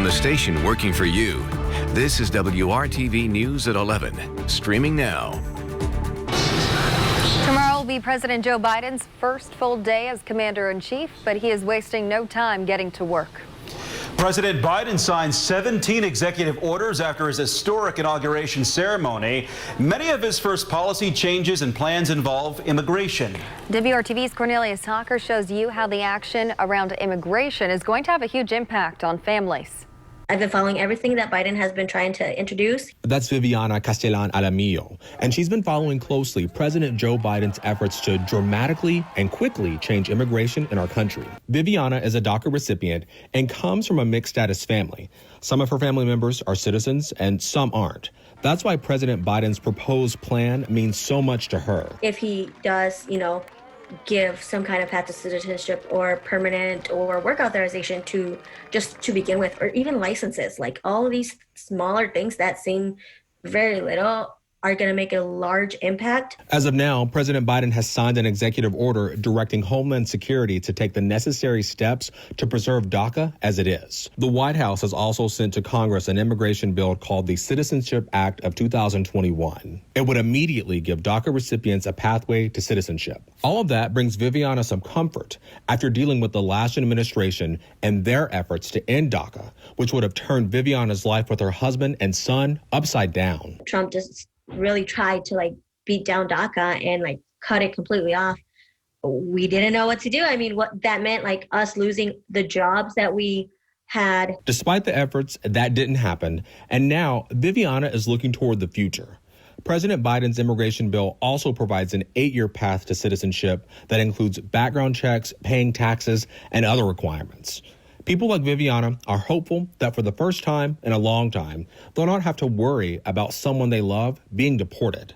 from the station working for you. This is WRTV News at 11, streaming now. Tomorrow will be President Joe Biden's first full day as commander-in-chief, but he is wasting no time getting to work. President Biden signed 17 executive orders after his historic inauguration ceremony. Many of his first policy changes and plans involve immigration. WRTV's Cornelius Hawker shows you how the action around immigration is going to have a huge impact on families. I've been following everything that Biden has been trying to introduce. That's Viviana Castellan-Alamillo, and she's been following closely President Joe Biden's efforts to dramatically and quickly change immigration in our country. Viviana is a DACA recipient and comes from a mixed-status family. Some of her family members are citizens and some aren't. That's why President Biden's proposed plan means so much to her. If he does, give some kind of path to citizenship or permanent or work authorization to begin with, or even licenses, like all of these smaller things that seem very little are going to make a large impact. As of now, President Biden has signed an executive order directing Homeland Security to take the necessary steps to preserve DACA as it is. The White House has also sent to Congress an immigration bill called the Citizenship Act of 2021. It would immediately give DACA recipients a pathway to citizenship. All of that brings Viviana some comfort after dealing with the last administration and their efforts to end DACA, which would have turned Viviana's life with her husband and son upside down. Trump just really tried to beat down DACA and cut it completely off. We didn't know what to do. I mean, what that meant, us losing the jobs that we had. Despite the efforts, that didn't happen. And now Viviana is looking toward the future. President Biden's immigration bill also provides an 8-year path to citizenship that includes background checks, paying taxes, and other requirements. People like Viviana are hopeful that for the first time in a long time, they'll not have to worry about someone they love being deported.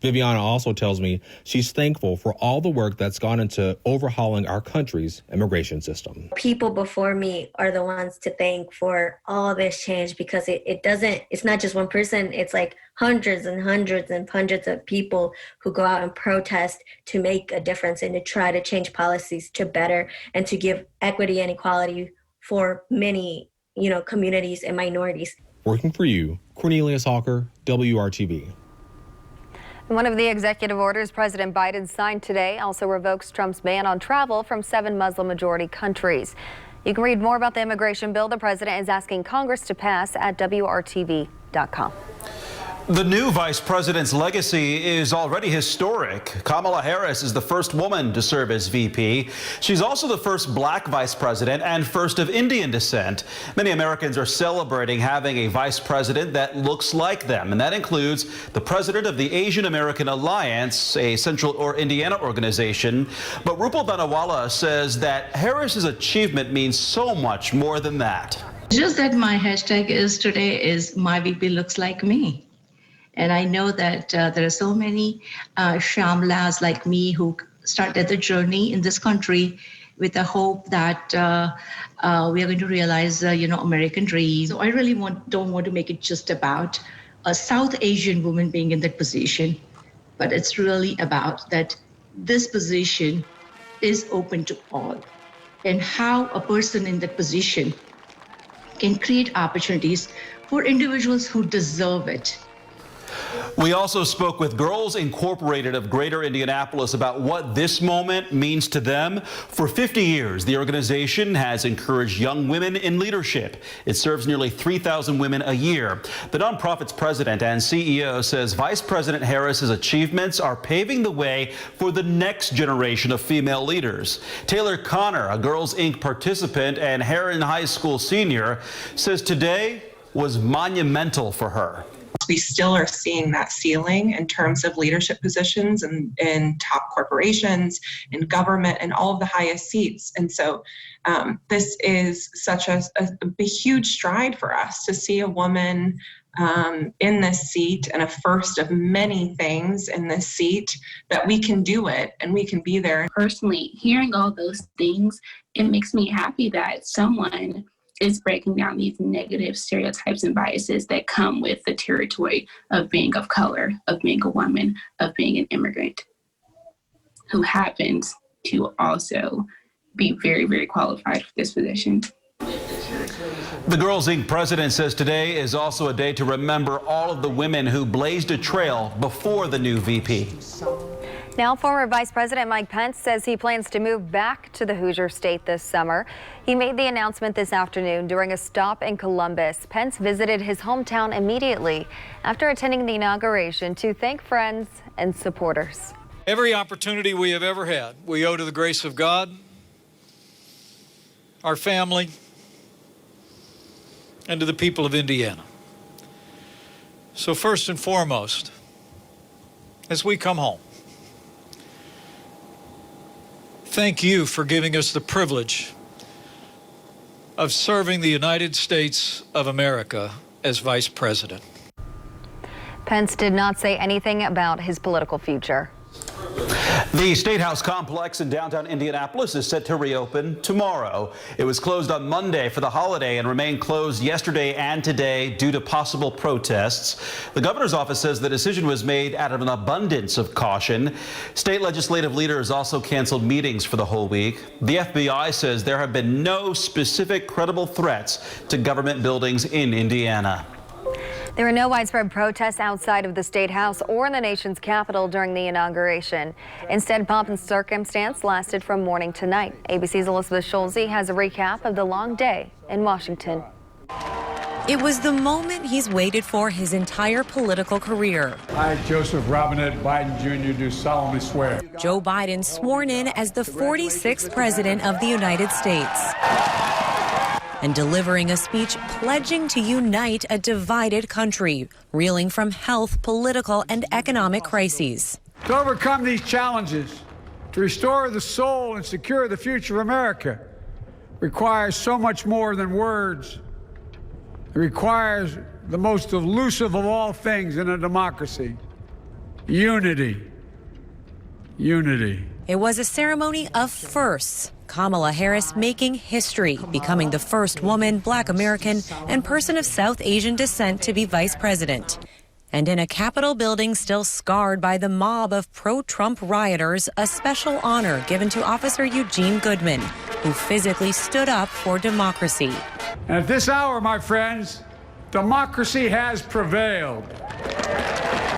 Viviana also tells me she's thankful for all the work that's gone into overhauling our country's immigration system. People before me are the ones to thank for all this change, because it's not just one person. It's hundreds and hundreds and hundreds of people who go out and protest to make a difference and to try to change policies to better and to give equity and equality for many, communities and minorities. Working for you, Cornelius Hawker, WRTV. One of the executive orders President Biden signed today also revokes Trump's ban on travel from 7 Muslim-majority countries. You can read more about the immigration bill the president is asking Congress to pass at WRTV.com. The new vice president's legacy is already historic. Kamala Harris is the first woman to serve as VP. She's also the first black vice president and first of Indian descent. Many Americans are celebrating having a vice president that looks like them, and that includes the president of the Asian American Alliance, a Central Indiana organization. But Rupal Danawala says that Harris's achievement means so much more than that. Just that my hashtag today is my VP looks like me. And I know that there are so many Shamlas like me who started the journey in this country with the hope that we are going to realize, American dreams. So I really don't want to make it just about a South Asian woman being in that position, but it's really about that this position is open to all, and how a person in that position can create opportunities for individuals who deserve it. We also spoke with Girls Incorporated of Greater Indianapolis about what this moment means to them. For 50 years, the organization has encouraged young women in leadership. It serves nearly 3,000 women a year. The nonprofit's president and CEO says Vice President Harris's achievements are paving the way for the next generation of female leaders. Taylor Connor, a Girls Inc. participant and Heron High School senior, says today was monumental for her. We still are seeing that ceiling in terms of leadership positions in top corporations, in government, and all of the highest seats. And so this is such a huge stride for us to see a woman in this seat, and a first of many things in this seat, that we can do it and we can be there. Personally, hearing all those things, it makes me happy that someone is breaking down these negative stereotypes and biases that come with the territory of being of color, of being a woman, of being an immigrant, who happens to also be very, very qualified for this position. The Girls Inc. president says today is also a day to remember all of the women who blazed a trail before the new VP. Now, former Vice President Mike Pence says he plans to move back to the Hoosier State this summer. He made the announcement this afternoon during a stop in Columbus. Pence visited his hometown immediately after attending the inauguration to thank friends and supporters. Every opportunity we have ever had, we owe to the grace of God, our family, and to the people of Indiana. So first and foremost, as we come home, thank you for giving us the privilege of serving the United States of America as Vice President. Pence did not say anything about his political future. The State House complex in downtown Indianapolis is set to reopen tomorrow. It was closed on Monday for the holiday and remained closed yesterday and today due to possible protests. The governor's office says the decision was made out of an abundance of caution. State legislative leaders also canceled meetings for the whole week. The FBI says there have been no specific credible threats to government buildings in Indiana. There were no widespread protests outside of the State House or in the nation's capital during the inauguration. Instead, pomp and circumstance lasted from morning to night. ABC's Elizabeth Schulze has a recap of the long day in Washington. It was the moment he's waited for his entire political career. I, Joseph Robinette Biden Jr., do solemnly swear. Joe Biden sworn in as the 46th president of the United States and delivering a speech pledging to unite a divided country, reeling from health, political, and economic crises. To overcome these challenges, to restore the soul and secure the future of America, requires so much more than words. It requires the most elusive of all things in a democracy: unity. Unity. It was a ceremony of firsts. Kamala Harris making history, becoming the first woman, Black American, and person of South Asian descent to be vice president. And in a Capitol building still scarred by the mob of pro-Trump rioters, a special honor given to Officer Eugene Goodman, who physically stood up for democracy. And at this hour, my friends, democracy has prevailed.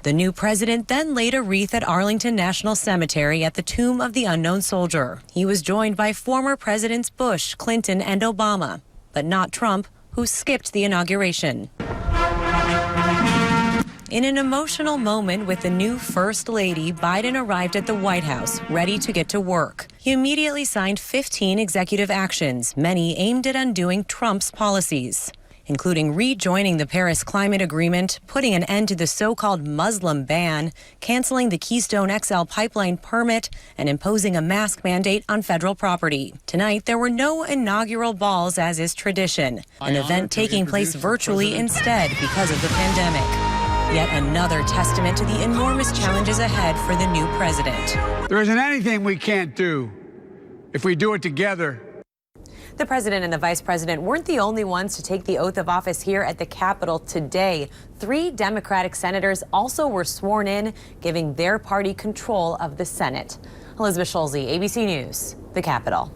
The new president then laid a wreath at Arlington National Cemetery at the tomb of the unknown soldier. He was joined by former Presidents Bush, Clinton, and Obama, but not Trump, who skipped the inauguration. In an emotional moment with the new First Lady, Biden arrived at the White House, ready to get to work. He immediately signed 15 executive actions, many aimed at undoing Trump's policies, including rejoining the Paris Climate Agreement, putting an end to the so-called Muslim ban, canceling the Keystone XL pipeline permit, and imposing a mask mandate on federal property. Tonight, there were no inaugural balls, as is tradition, an event taking place virtually instead because of the pandemic. Yet another testament to the enormous challenges ahead for the new president. There isn't anything we can't do if we do it together. The president and the vice president weren't the only ones to take the oath of office here at the Capitol today. 3 Democratic senators also were sworn in, giving their party control of the Senate. Elizabeth Schulze, ABC News, the Capitol.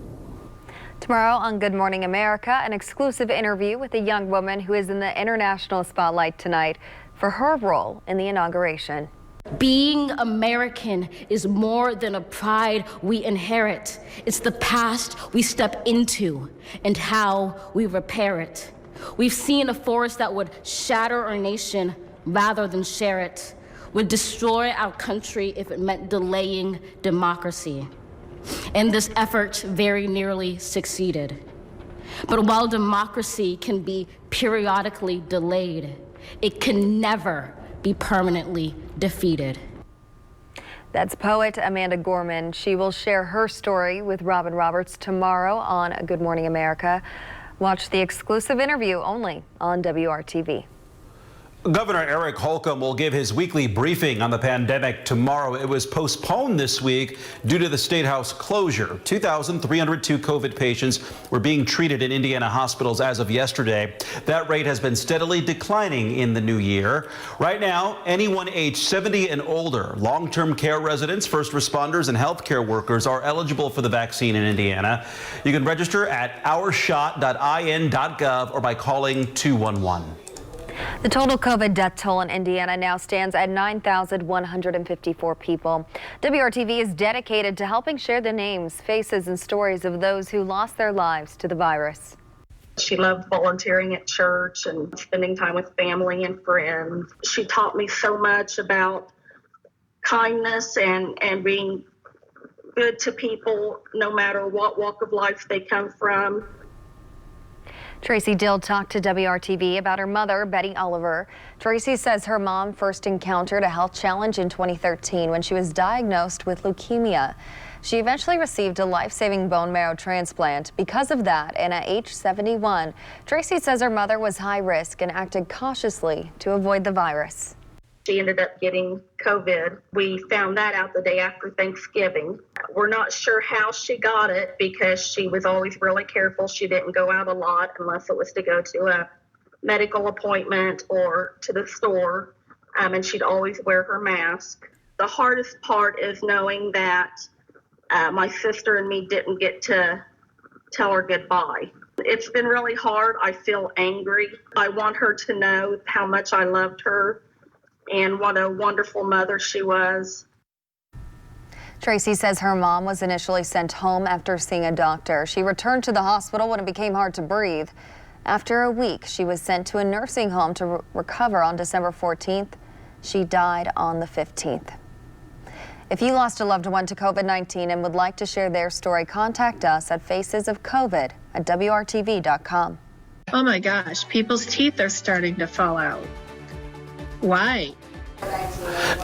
Tomorrow on Good Morning America, an exclusive interview with a young woman who is in the international spotlight tonight for her role in the inauguration. Being American is more than a pride we inherit. It's the past we step into and how we repair it. We've seen a force that would shatter our nation rather than share it, would destroy our country if it meant delaying democracy. And this effort very nearly succeeded. But while democracy can be periodically delayed, it can never be permanently defeated. That's poet Amanda Gorman. She will share her story with Robin Roberts tomorrow on Good Morning America. Watch the exclusive interview only on WRTV. Governor Eric Holcomb will give his weekly briefing on the pandemic tomorrow. It was postponed this week due to the State House closure. 2,302 COVID patients were being treated in Indiana hospitals as of yesterday. That rate has been steadily declining in the new year. Right now, anyone aged 70 and older, long-term care residents, first responders, and healthcare workers are eligible for the vaccine in Indiana. You can register at ourshot.in.gov or by calling 211. The total COVID death toll in Indiana now stands at 9,154 people. WRTV is dedicated to helping share the names, faces, and stories of those who lost their lives to the virus. She loved volunteering at church and spending time with family and friends. She taught me so much about kindness and being good to people, no matter what walk of life they come from. Tracy Dill talked to WRTV about her mother, Betty Oliver. Tracy says her mom first encountered a health challenge in 2013 when she was diagnosed with leukemia. She eventually received a life-saving bone marrow transplant because of that, and at age 71, Tracy says her mother was high risk and acted cautiously to avoid the virus. She ended up getting COVID. We found that out the day after Thanksgiving. We're not sure how she got it because she was always really careful. She didn't go out a lot unless it was to go to a medical appointment or to the store, and she'd always wear her mask. The hardest part is knowing that my sister and me didn't get to tell her goodbye. It's been really hard. I feel angry. I want her to know how much I loved her and what a wonderful mother she was. Tracy says her mom was initially sent home after seeing a doctor. She returned to the hospital when it became hard to breathe. After a week, she was sent to a nursing home to recover on December 14th. She died on the 15th. If you lost a loved one to COVID-19 and would like to share their story, contact us at facesofcovid@WRTV.com. Oh my gosh, people's teeth are starting to fall out. Why?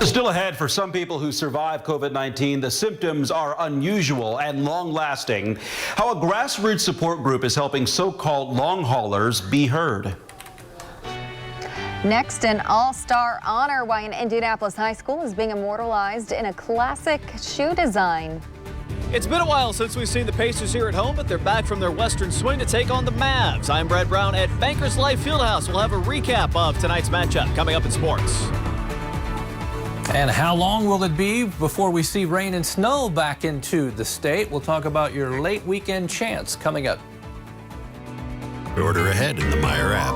Still ahead for some people who survive COVID-19, the symptoms are unusual and long-lasting. How a grassroots support group is helping so-called long haulers be heard. Next, an all-star honor why an Indianapolis high school is being immortalized in a classic shoe design. It's been a while since we've seen the Pacers here at home, but they're back from their Western swing to take on the Mavs. I'm Brad Brown at Bankers Life Fieldhouse. We'll have a recap of tonight's matchup coming up in sports. And how long will it be before we see rain and snow back into the state? We'll talk about your late weekend chance coming up. Order ahead in the Meijer app.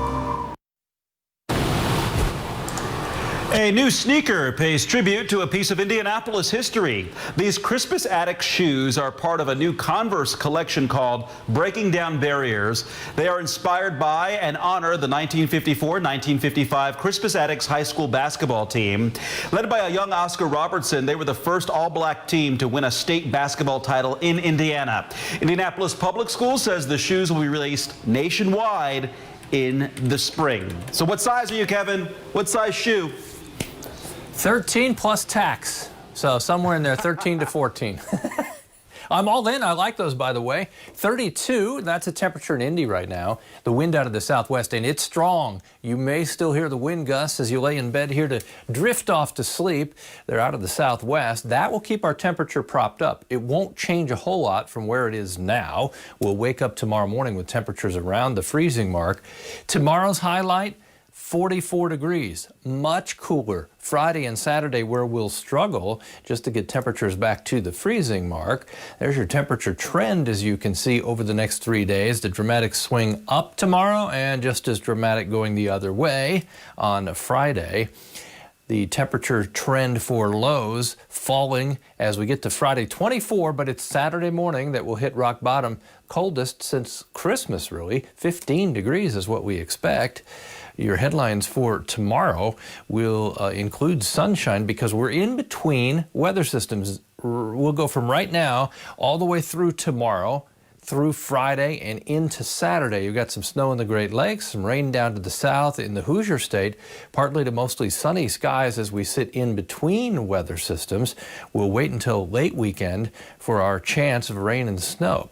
A new sneaker pays tribute to a piece of Indianapolis history. These Crispus Attucks shoes are part of a new Converse collection called Breaking Down Barriers. They are inspired by and honor the 1954-1955 Crispus Attucks high school basketball team. Led by a young Oscar Robertson, they were the first all-black team to win a state basketball title in Indiana. Indianapolis Public Schools says the shoes will be released nationwide in the spring. So what size are you, Kevin? What size shoe? 13 plus tax. So somewhere in there, 13 to 14. I'm all in. I like those, by the way. 32, that's a temperature in Indy right now. The wind out of the southwest, and it's strong. You may still hear the wind gusts as you lay in bed here to drift off to sleep. They're out of the southwest. That will keep our temperature propped up. It won't change a whole lot from where it is now. We'll wake up tomorrow morning with temperatures around the freezing mark. Tomorrow's highlight, 44 degrees, much cooler. Friday and Saturday where we'll struggle just to get temperatures back to the freezing mark. There's your temperature trend, as you can see, over the next 3 days. The dramatic swing up tomorrow and just as dramatic going the other way on Friday. The temperature trend for lows falling as we get to Friday, 24, but it's Saturday morning that will hit rock bottom. Coldest since Christmas, really. 15 degrees is what we expect. Your headlines for tomorrow will include sunshine because we're in between weather systems. We'll go from right now all the way through tomorrow. through Friday and into Saturday. You've got some snow in the Great Lakes, some rain down to the south in the Hoosier State, partly to mostly sunny skies as we sit in between weather systems. We'll wait until late weekend for our chance of rain and snow.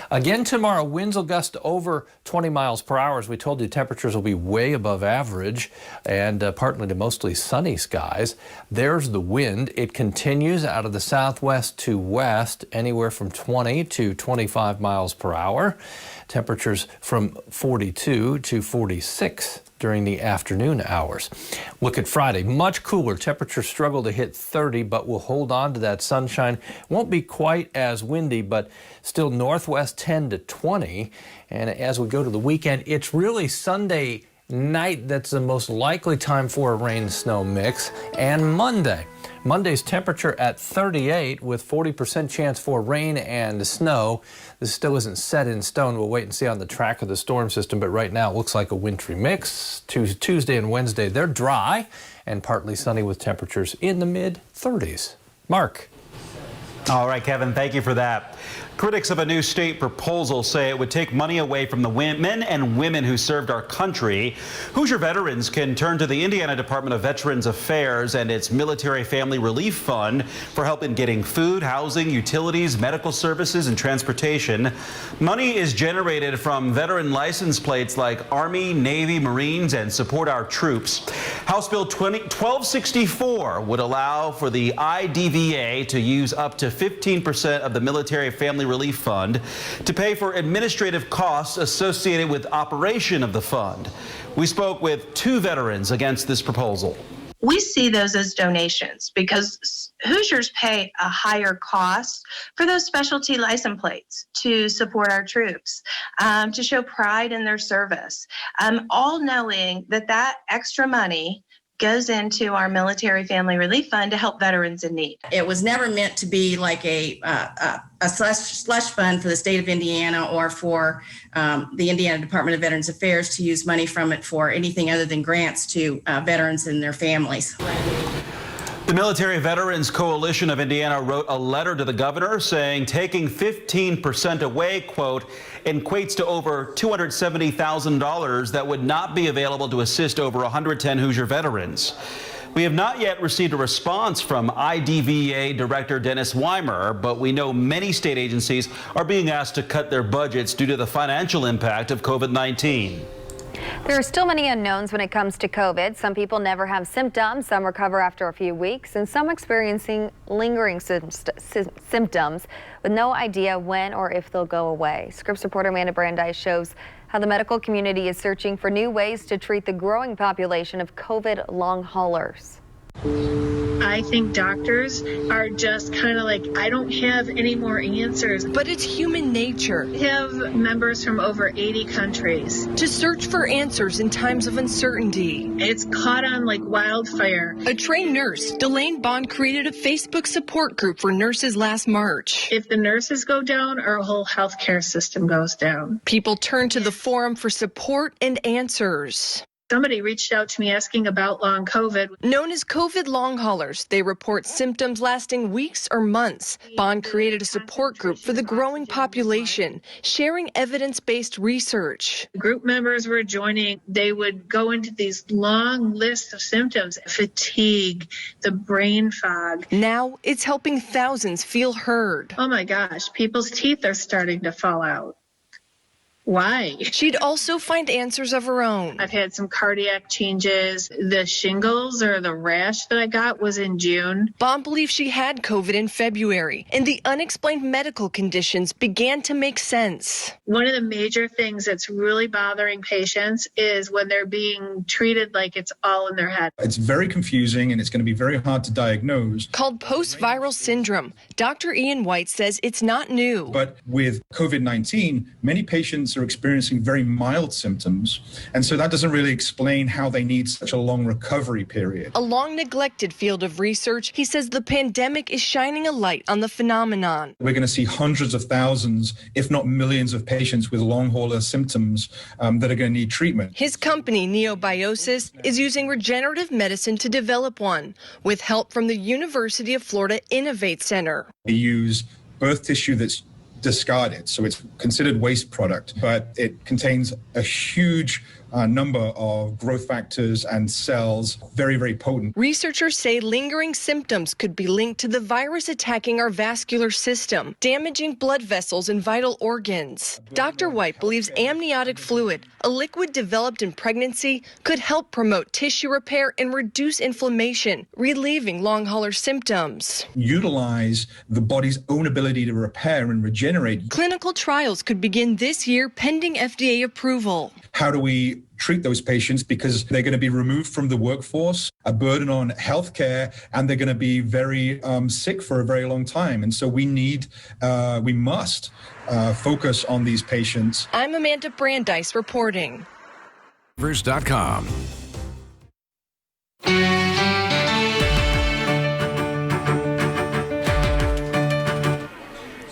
Again tomorrow, winds will gust over 20 miles per hour. As we told you, temperatures will be way above average and partly to mostly sunny skies. There's the wind. It continues out of the southwest to west, anywhere from 20 to 25 miles per hour. Temperatures from 42 to 46 during the afternoon hours. Look at Friday, much cooler. Temperatures struggle to hit 30, but we'll hold on to that sunshine. Won't be quite as windy, but still northwest 10 to 20. And as we go to the weekend, it's really Sunday night that's the most likely time for a rain-snow mix, and Monday. Monday's temperature at 38 with 40% chance for rain and snow. This still isn't set in stone. We'll wait and see on the track of the storm system, but right now it looks like a wintry mix. Tuesday and Wednesday, they're dry and partly sunny with temperatures in the mid-30s. Mark. All right, Kevin, thank you for that. Critics of a new state proposal say it would take money away from the men and women who served our country. Hoosier veterans can turn to the Indiana Department of Veterans Affairs and its Military Family Relief Fund for help in getting food, housing, utilities, medical services, and transportation. Money is generated from veteran license plates like Army, Navy, Marines, and Support Our Troops. House Bill 1264 would allow for the IDVA to use up to 15% of the Military Family Relief Fund to pay for administrative costs associated with operation of the fund. We spoke with two veterans against this proposal. We see those as donations because Hoosiers pay a higher cost for those specialty license plates to support our troops, to show pride in their service, all knowing that that extra money goes into our Military Family Relief Fund to help veterans in need. It was never meant to be like a slush fund for the state of Indiana or for the Indiana Department of Veterans Affairs to use money from it for anything other than grants to veterans and their families. The Military Veterans Coalition of Indiana wrote a letter to the governor saying taking 15% away, quote, equates to over $270,000 that would not be available to assist over 110 Hoosier veterans. We have not yet received a response from IDVA Director Dennis Weimer, but we know many state agencies are being asked to cut their budgets due to the financial impact of COVID-19. There are still many unknowns when it comes to COVID. Some people never have symptoms, some recover after a few weeks, and some experiencing lingering symptoms with no idea when or if they'll go away. Scripps reporter Amanda Brandeis shows how the medical community is searching for new ways to treat the growing population of COVID long haulers. I think doctors are just kind of like, I don't have any more answers. But it's human nature. We have members from over 80 countries. To search for answers in times of uncertainty. It's caught on like wildfire. A trained nurse, Delane Bond, created a Facebook support group for nurses last March. If the nurses go down, our whole healthcare system goes down. People turn to the forum for support and answers. Somebody reached out to me asking about long COVID. Known as COVID long haulers, they report symptoms lasting weeks or months. Bond created a support group for the growing population, sharing evidence-based research. Group members were joining. They would go into these long lists of symptoms, fatigue, the brain fog. Now it's helping thousands feel heard. Oh my gosh, people's teeth are starting to fall out. Why? She'd also find answers of her own. I've had some cardiac changes. The shingles or the rash that I got was in June. Bond believes she had COVID in February, and the unexplained medical conditions began to make sense. One of the major things that's really bothering patients is when they're being treated like it's all in their head. It's very confusing and it's going to be very hard to diagnose. Called post-viral syndrome, Dr. Ian White says it's not new. But with COVID-19, many patients are experiencing very mild symptoms, and so that doesn't really explain how they need such a long recovery period. A long neglected field of research, he says the pandemic is shining a light on the phenomenon. We're going to see hundreds of thousands, if not millions of patients with long hauler symptoms that are going to need treatment. His company, Neobiosis, is using regenerative medicine to develop one, with help from the University of Florida Innovate Center. We use birth tissue that's discarded. So it's considered waste product, but it contains a huge number of growth factors and cells, very, very potent. Researchers say lingering symptoms could be linked to the virus attacking our vascular system, damaging blood vessels and vital organs. Dr. White believes amniotic fluid, a liquid developed in pregnancy, could help promote tissue repair and reduce inflammation, relieving long hauler symptoms. Utilize the body's own ability to repair and regenerate. Clinical trials could begin this year pending FDA approval. How do we treat those patients, because they're going to be removed from the workforce, a burden on healthcare, and they're going to be very sick for a very long time. And so we must focus on these patients. I'm Amanda Brandeis reporting. Verse.com.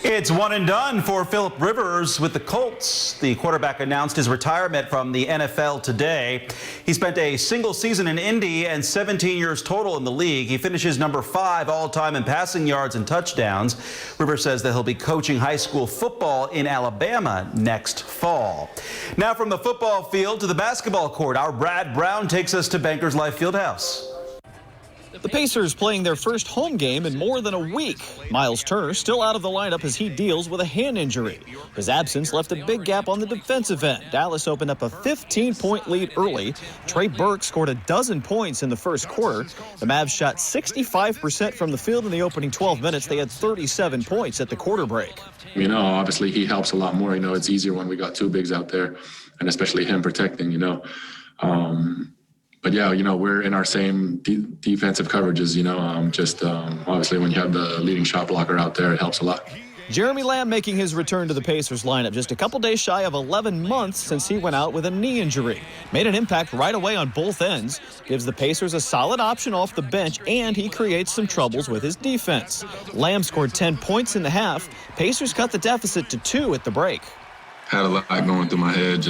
It's one and done for Phillip Rivers with the Colts. The quarterback announced his retirement from the NFL today. He spent a single season in Indy and 17 years total in the league. He finishes number 5 all-time in passing yards and touchdowns. Rivers says that he'll be coaching high school football in Alabama next fall. Now from the football field to the basketball court, our Brad Brown takes us to Bankers Life Fieldhouse. The Pacers playing their first home game in more than a week. Miles Turner still out of the lineup as he deals with a hand injury. His absence left a big gap on the defensive end. Dallas opened up a 15-point lead early. Trey Burke scored a dozen points in the first quarter. The Mavs shot 65% from the field in the opening 12 minutes. They had 37 points at the quarter break. Obviously he helps a lot more. It's easier when we got 2 bigs out there, and especially him protecting, But yeah, we're in our same defensive coverages, obviously when you have the leading shot blocker out there, it helps a lot. Jeremy Lamb making his return to the Pacers lineup just a couple days shy of 11 months since he went out with a knee injury. Made an impact right away on both ends, gives the Pacers a solid option off the bench, and he creates some troubles with his defense. Lamb scored 10 points in the half. Pacers cut the deficit to 2 at the break. Had a lot going through my head.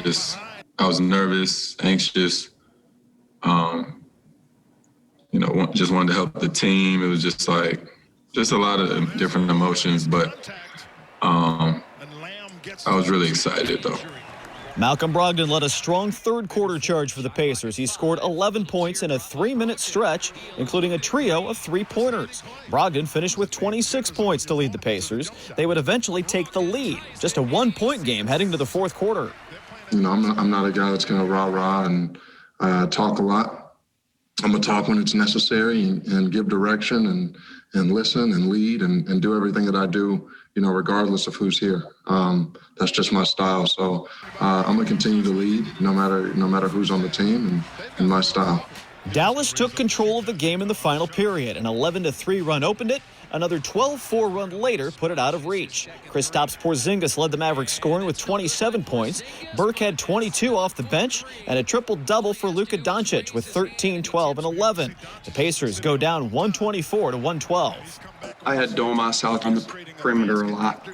I was nervous, anxious. Just wanted to help the team. It was just a lot of different emotions, but I was really excited though. Malcolm Brogdon led a strong third quarter charge for the Pacers. He scored 11 points in a 3-minute stretch, including a trio of 3-pointers. Brogdon finished with 26 points to lead the Pacers. They would eventually take the lead. Just a 1-point game heading to the fourth quarter. I'm not a guy that's going to rah-rah and talk a lot. I'm going to talk when it's necessary and give direction and listen and lead and do everything that I do, regardless of who's here. That's just my style. So I'm going to continue to lead no matter who's on the team and my style. Dallas took control of the game in the final period. An 11-3 run opened it. Another 12-4 run later put it out of reach. Kristaps Porzingis led the Mavericks scoring with 27 points. Burke had 22 off the bench and a triple-double for Luka Doncic with 13, 12, and 11. The Pacers go down 124-112. I had Domas out on the perimeter a lot.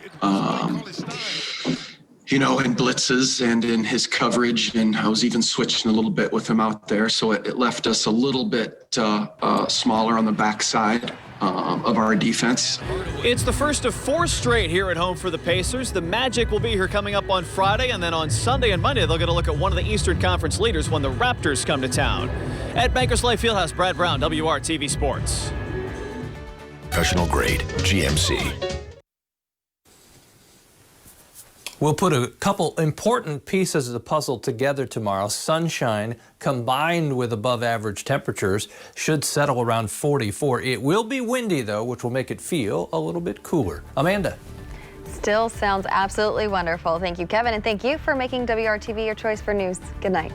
In blitzes and in his coverage, and I was even switching a little bit with him out there, so it left us a little bit smaller on the backside of our defense. It's the first of 4 straight here at home for the Pacers. The Magic will be here coming up on Friday, and then on Sunday and Monday they'll get a look at one of the Eastern Conference leaders when the Raptors come to town. At Bankers Life Fieldhouse, Brad Brown, WRTV Sports. Professional grade GMC. We'll put a couple important pieces of the puzzle together tomorrow. Sunshine combined with above average temperatures should settle around 44. It will be windy though, which will make it feel a little bit cooler. Amanda. Still sounds absolutely wonderful. Thank you, Kevin, and thank you for making WRTV your choice for news. Good night.